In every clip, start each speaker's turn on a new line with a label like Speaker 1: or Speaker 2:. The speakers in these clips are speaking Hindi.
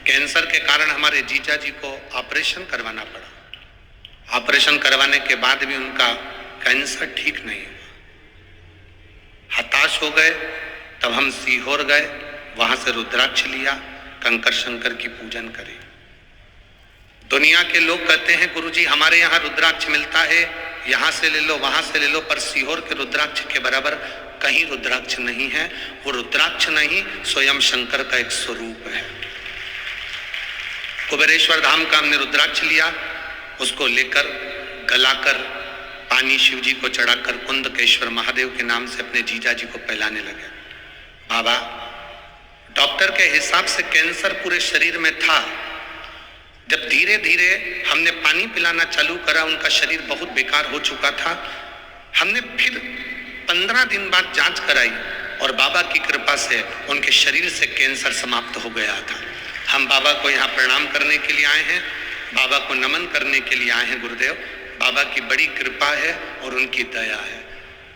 Speaker 1: कैंसर के कारण हमारे जीजा जी को ऑपरेशन करवाना पड़ा। ऑपरेशन करवाने के बाद भी उनका कैंसर ठीक नहीं हुआ। हताश हो गए, तब हम सीहोर गए, वहां से रुद्राक्ष लिया, कंकर शंकर की पूजन करी। दुनिया के लोग कहते हैं गुरुजी हमारे यहाँ रुद्राक्ष मिलता है, यहाँ से ले लो वहां से ले लो, पर सीहोर के रुद्राक्ष के बराबर कहीं रुद्राक्ष नहीं है। वो रुद्राक्ष नहीं, स्वयं शंकर का एक स्वरूप है। कुबेरेश्वर धाम का हमने रुद्राक्ष लिया, उसको लेकर गलाकर पानी शिव जी को चढ़ाकर कुंदकेश्वर महादेव के नाम से अपने जीजा जी को पिलाने लगे। बाबा, डॉक्टर के हिसाब से कैंसर पूरे शरीर में था। जब धीरे धीरे हमने पानी पिलाना चालू करा, उनका शरीर बहुत बेकार हो चुका था। हमने फिर 15 दिन बाद जांच कराई और बाबा की कृपा से उनके शरीर से कैंसर समाप्त हो गया था। हम बाबा को यहाँ प्रणाम करने के लिए आए हैं, बाबा को नमन करने के लिए आए हैं। गुरुदेव, बाबा की बड़ी कृपा है और उनकी दया है।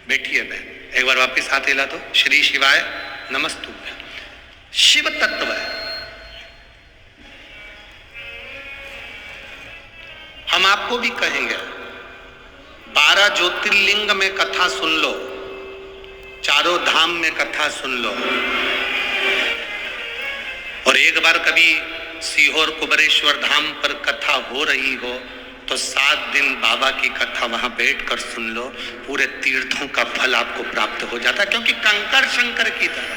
Speaker 1: बैठिए बहन, एक बार वापिस हाथ हिला दो। श्री शिवाय नमस्तुभ्यं। शिव तत्व है। हम आपको भी कहेंगे 12 ज्योतिर्लिंग में कथा सुन लो, चारों धाम में कथा सुन लो, और एक बार कभी सीहोर कुबेरेश्वर धाम पर कथा हो रही हो तो 7 दिन बाबा की कथा वहां बैठकर सुन लो, पूरे तीर्थों का फल आपको प्राप्त हो जाता है। क्योंकि कंकर शंकर की तरह,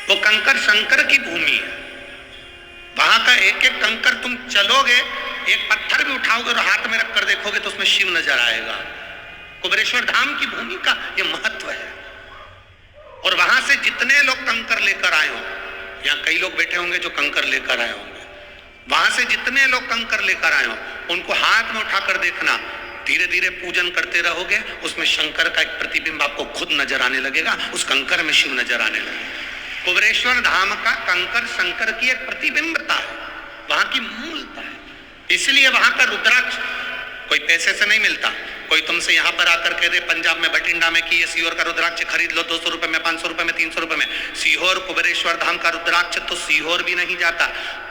Speaker 1: वो कंकर शंकर की भूमि है। वहां का एक एक कंकर तुम चलोगे, एक पत्थर भी उठाओगे और हाथ में रखकर देखोगे तो उसमें शिव नजर आएगा। कुबेरेश्वर धाम की भूमि का यह महत्व है। और वहां से जितने लोग कंकर लेकर आए हो, यहाँ कई लोग बैठे होंगे जो कंकर लेकर आए होंगे, वहां से जितने लोग कंकर लेकर आए हो उनको हाथ में उठाकर देखना। धीरे धीरे पूजन करते रहोगे, उसमें शंकर का एक प्रतिबिंब आपको खुद नजर आने लगेगा, उस कंकर में शिव नजर आने लगेगा। कुबेरेश्वर धाम का कंकर शंकर की एक प्रतिबिंबता है, वहां की मूलता है। इसलिए वहां का रुद्राक्ष कोई पैसे से नहीं मिलता। कोई तुमसे यहाँ पर आकर कह दे पंजाब में बठिंडा में कि ये सीहोर का रुद्राक्ष खरीद लो 200 रुपए में, 500 रुपए में, 300 रुपए में। सीहोर कुबेरेश्वर धाम का रुद्राक्ष तो सीहोर भी नहीं जाता।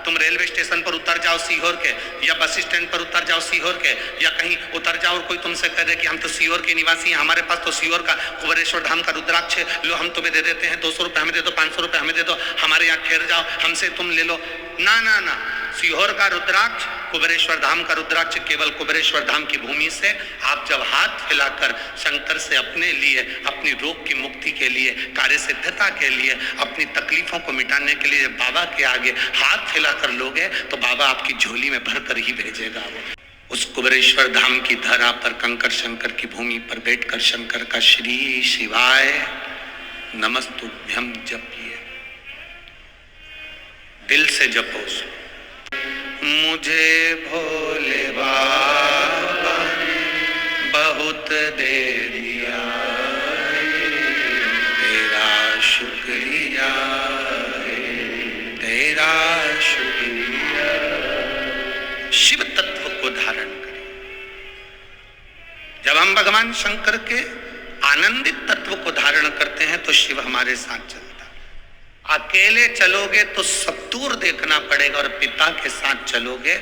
Speaker 1: तुम रेलवे स्टेशन पर उतर जाओ सीहोर के, या बस स्टैंड पर उतर जाओ सीहोर के, या कहीं उतर जाओ और कोई तुमसे कह दे कि हम तो सीहोर के निवासी हैं, हमारे पास तो सीहोर का कुबेरेश्वर धाम का रुद्राक्ष लो, हम तुम्हें दे देते हैं, 200 रुपए हमें दे दो, 500 रुपए हमें दे दो, हमारे यहाँ ठहर जाओ, हमसे तुम ले लो। ना ना ना, सीहोर का रुद्राक्ष, कुबेरेश्वर धाम का रुद्राक्ष केवल कुबेरेश्वर धाम की भूमि से आप जब हाथ फैलाकर शंकर से अपने लिए, अपनी रोग की मुक्ति के लिए, कार्य सिद्धता के लिए, अपनी तकलीफों को मिटाने के लिए बाबा के आगे हाथ फैलाकर लोगे तो बाबा आपकी झोली में भरकर ही भेजेगा। वो उस कुबेरेश्वर धाम की धरा पर कंकर शंकर की भूमि पर बैठकर शंकर का श्री शिवाय नमस्तुभ्यं जपिए, दिल से जपो। मुझे भोले बाबा ने बहुत दे दिया, तेरा शुक्रिया, तेरा शुक्रिया। शिव तत्व को धारण करें। जब हम भगवान शंकर के आनंदित तत्व को धारण करते हैं तो शिव हमारे साथ चलता है। अकेले चलोगे तो सब दूर देखना पड़ेगा, और पिता के साथ चलोगे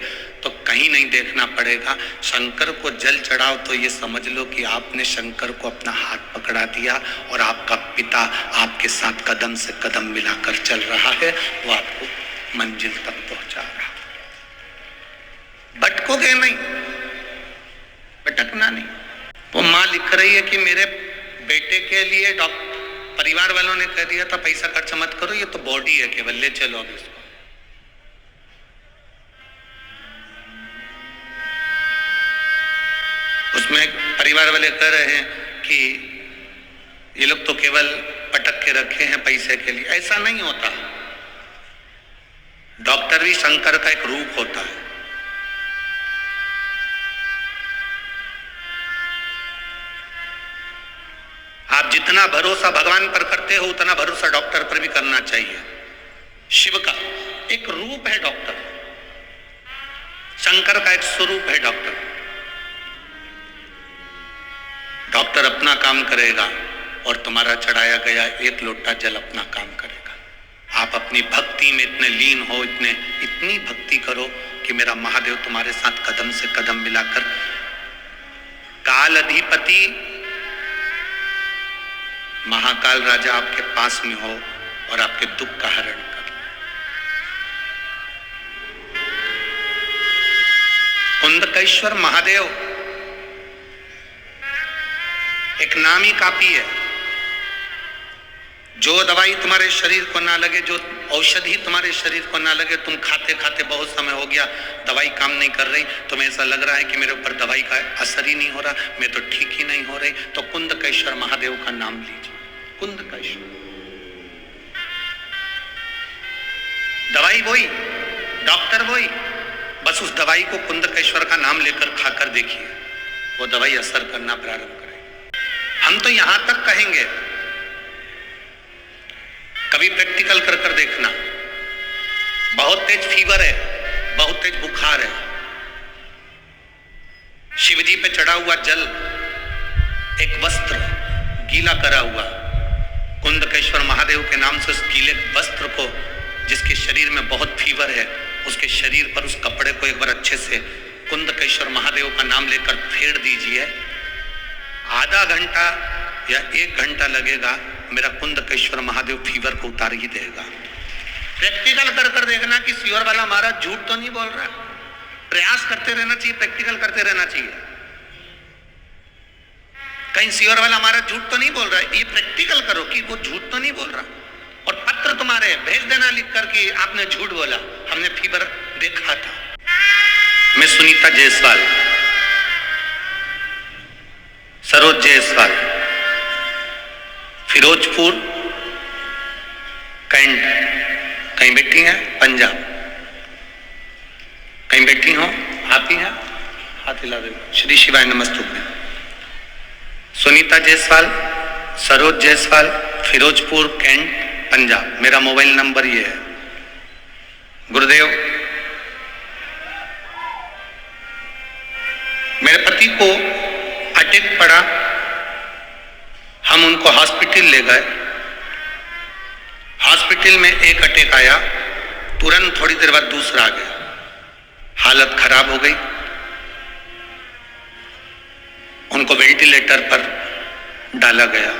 Speaker 1: तो कहीं नहीं देखना पड़ेगा। शंकर को जल चढ़ाओ तो ये समझ लो कि आपने शंकर को अपना हाथ पकड़ा दिया और आपका पिता आपके साथ कदम से कदम मिलाकर चल रहा है, वो आपको मंजिल तक पहुंचा रहा। भटकोगे नहीं, भटकना नहीं। वो माँ लिख रही है कि मेरे बेटे के लिए डॉक्टर परिवार वालों ने कह दिया था पैसा खर्च मत करो, ये तो बॉडी है केवल, ले चलो अब इसको। उसमें परिवार वाले कह रहे हैं कि ये लोग तो केवल पटक के रखे हैं पैसे के लिए। ऐसा नहीं होता। डॉक्टर भी शंकर का एक रूप होता है। आप जितना भरोसा भगवान पर करते हो उतना भरोसा डॉक्टर पर भी करना चाहिए। शिव का एक रूप है डॉक्टर, शंकर का एक स्वरूप है डॉक्टर। डॉक्टर अपना काम करेगा और तुम्हारा चढ़ाया गया एक लोटा जल अपना काम करेगा। आप अपना अपनी भक्ति में इतने लीन हो, इतनी भक्ति करो कि मेरा महादेव तुम्हारे साथ कदम से कदम मिलाकर काल अधिपति महाकाल राजा आपके पास में हो और आपके दुख का हरण कर। कुंदकेश्वर महादेव एक नाम ही काफी है। जो दवाई तुम्हारे शरीर को ना लगे, जो औषधि तुम्हारे शरीर को ना लगे, तुम खाते खाते बहुत समय हो गया, दवाई काम नहीं कर रही, तुम्हें ऐसा लग रहा है कि मेरे ऊपर दवाई का असर ही नहीं हो रहा, मैं तो ठीक ही नहीं हो रही, तो कुंदकेश्वर महादेव का नाम लीजिए। कुंदकेश्वर दवाई वही, डॉक्टर वही, बस उस दवाई को कुंदकेश्वर का नाम लेकर खाकर देखिए, वो दवाई असर करना प्रारंभ करेगी। हम तो यहां तक कहेंगे, कभी प्रैक्टिकल कर कर देखना। बहुत तेज फीवर है, बहुत तेज बुखार है, शिवजी पे चढ़ा हुआ जल, एक वस्त्र गीला करा हुआ, कुंदकेश्वर महादेव के नाम से उस गीले वस्त्र को, जिसके शरीर में बहुत फीवर है, उसके शरीर पर उस कपड़े को एक बार अच्छे से कुंदकेश्वर महादेव का नाम लेकर फेर दीजिए। आधा घंटा या 1 घंटा लगेगा, मेरा कुंदकेश्वर महादेव फीवर को उतार ही देगा। प्रैक्टिकल कर कर देखना कि सीवर वाला महाराज झूठ तो नहीं बोल रहा। प्रयास करते रहना चाहिए, प्रैक्टिकल करते रहना चाहिए। कहीं सीवर वाला महाराज झूठ तो नहीं बोल रहा है, ये प्रैक्टिकल करो कि वो झूठ तो नहीं बोल रहा। और पत्र तुम्हारे भेज देना लिख कर कि आपने झूठ बोला, हमने फीवर देखा था। मैं सुनीता जायसवाल, सरोज जायसवाल, फिरोजपुर कैंट, कहीं बैठी हैं पंजाब, कहीं बैठी हो आप ही हैं, हाथ हिला दो। श्री शिवाय नमस्तुभ्यं। सुनीता जायसवाल, सरोज जायसवाल, फिरोजपुर कैंट, पंजाब। मेरा मोबाइल नंबर ये है। गुरुदेव, मेरे पति को अटैक पड़ा, हम उनको हॉस्पिटल ले गए। हॉस्पिटल में एक अटैक आया, तुरंत थोड़ी देर बाद दूसरा आ गया, हालत खराब हो गई। उनको वेंटिलेटर पर डाला गया।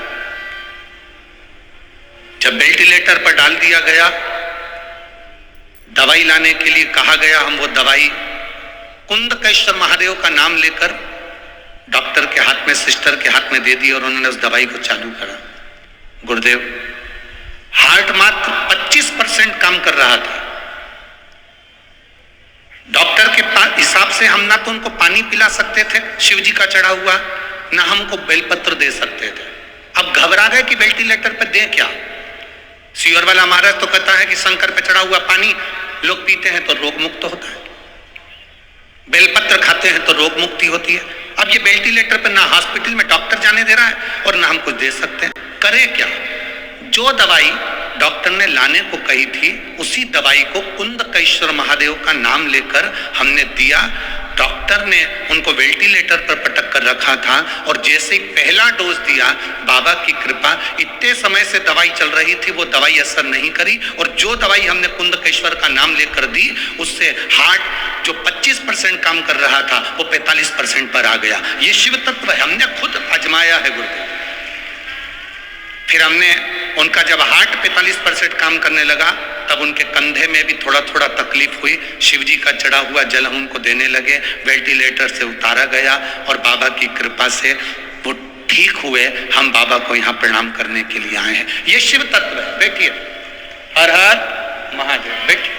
Speaker 1: जब वेंटिलेटर पर डाल दिया गया, दवाई लाने के लिए कहा गया, हम वो दवाई कुंदकेश्वर महादेव का नाम लेकर डॉक्टर के हाथ में, सिस्टर के हाथ में दे दी और उन्होंने उस दवाई को चालू करा। गुरुदेव, हार्ट मात्र 25% काम कर रहा था। डॉक्टर के हिसाब से हम ना तो उनको पानी पिला सकते थे शिव जी का चढ़ा हुआ, ना हमको बेलपत्र दे सकते थे। अब घबरा गए कि वेंटिलेटर पर दें क्या। सीवर वाला महाराज तो कहता है कि शंकर पे चढ़ा हुआ पानी लोग पीते हैं तो रोग मुक्त होता है, बेलपत्र खाते हैं तो रोग मुक्ति होती है। अब ये वेंटिलेटर पे ना हॉस्पिटल में डॉक्टर जाने दे रहा है और ना हम कुछ दे सकते हैं, करें क्या। जो दवाई डॉक्टर ने लाने को कही थी, उसी दवाई को कुंदकेश्वर महादेव का नाम लेकर हमने दिया। डॉक्टर ने उनको वेंटिलेटर पर पटक कर रखा था और जैसे ही पहला डोज दिया, बाबा की कृपा, इतने समय से दवाई चल रही थी, वो दवाई असर नहीं करी। और जो दवाई हमने कुंदकेश्वर का नाम लेकर दी, उससे हार्ट जो 25% काम कर रहा था, वो 45% पर आ गया। ये शिव तत्व है, हमने खुद आजमाया है गुरुदेव। फिर हमने उनका जब हार्ट 45% काम करने लगा, तब उनके कंधे में भी थोड़ा थोड़ा तकलीफ हुई। शिवजी का चढ़ा हुआ जल हम उनको देने लगे, वेंटिलेटर से उतारा गया और बाबा की कृपा से वो ठीक हुए। हम बाबा को यहाँ प्रणाम करने के लिए आए हैं। ये शिव तत्व है। बैठिए। हर हर महादेव। बैठिए।